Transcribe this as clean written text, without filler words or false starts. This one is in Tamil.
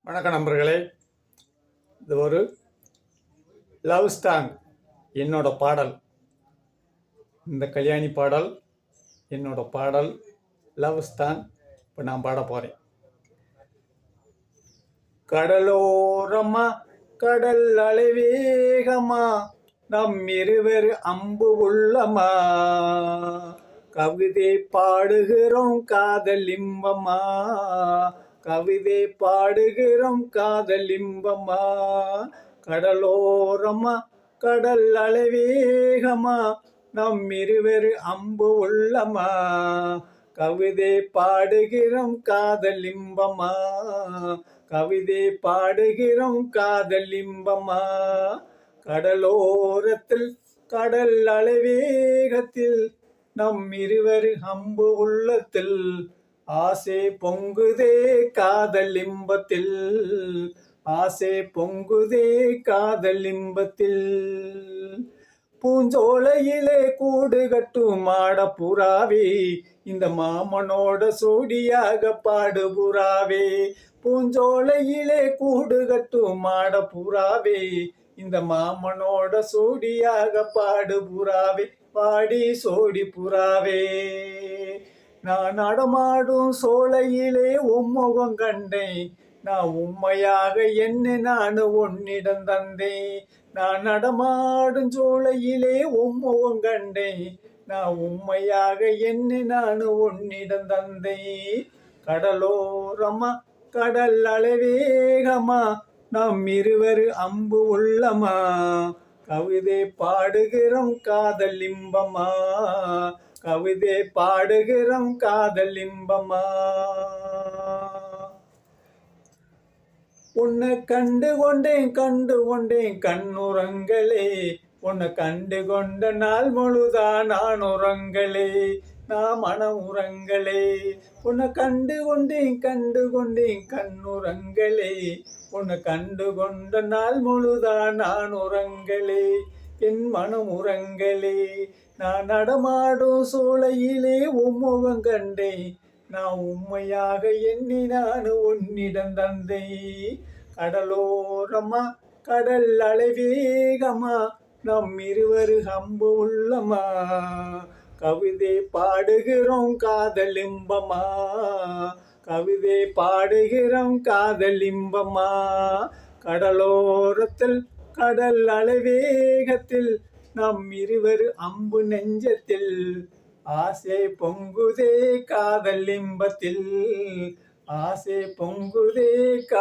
வணக்கம் நண்பர்களே. இது ஒரு லவ் ஸ்டாங், என்னோட பாடல். இந்த கல்யாணி பாடல் என்னோட பாடல், லவ் ஸ்டாங். இப்போ நான் பாட போகிறேன். கடலோரமா கடல் அலைவேகமா, நம் இருவர் அம்பு உள்ளமா, கவிதை பாடுகிறோம் காதல் இன்பமா, கவிதை பாடுகிறோம் காதல் இன்பமா. கடலோரமா கடல் அலைவேகமா, நம் இருவர் அம்பு உள்ளமா, கவிதை பாடுகிறோம் காதல் இன்பமா, கவிதை பாடுகிறோம் காதல் இன்பமா. கடலோரத்தில் கடல் அலைவேகத்தில், நம் இருவர் அம்பு உள்ளத்தில், ஆசை பொங்குதே காதல் இன்பத்தில், ஆசை பொங்குதே காதல் இன்பத்தில். பூஞ்சோலையிலே கூடு கட்டும் மாட புறாவே, இந்த மாமனோட சோடியாக பாடு புறாவே. பூஞ்சோலையிலே கூடு கட்டும் மாட புறாவே, இந்த மாமனோட சோடியாக பாடு புறாவே, பாடி சோடி புறாவே. நான் நடமாடும் சோலையிலே உம்முகம் கண்டேன், நான் உண்மையாக என்ன நான் உன்னிடம் தந்தேன். நான் நடமாடும் சோலையிலே உம்முகம் கண்டேன், நான் உண்மையாக என்ன நான் உன்னிடம் தந்தேன். கடலோரமா கடல் அலைவேகமா, நம் இருவர் அம்பு உள்ளமா, கவிதை பாடுகிறோம் காதல் இன்பமா, கவிதை பாடுகிறோம் காதல் இன்பமா. உன்னை கண்டு கொண்டேன் கண்ணுறங்களே, உன்னை கண்டு கொண்ட நாள் முழுதான் நான் உறங்களே, நான் மன உறங்களே. உன்னை கண்டு கொண்டேன் கண்ணுறங்களே, உன்னை கண்டு கொண்ட நாள் முழுதான் நான் உறங்களே, என் மனம் உறங்களே. நான் நடமாடும் சோலையிலே உம்முகம் கண்டேன், நான் உண்மையாக எண்ணி நான் உன்னிடம் தந்தேன். கடலோரமா கடல் அலைவேகமா, நம் இருவர் அம்பு உள்ளமா, கவிதை பாடுகிறோம் காதல் இன்பமா, கவிதை பாடுகிறோம் காதல் இன்பமா. கடலோரத்தில் கடல் அலைவேகத்தில், நம் இருவர் அம்பு நெஞ்சத்தில், ஆசை பொங்குதே காதல் இன்பத்தில், ஆசை பொங்குதே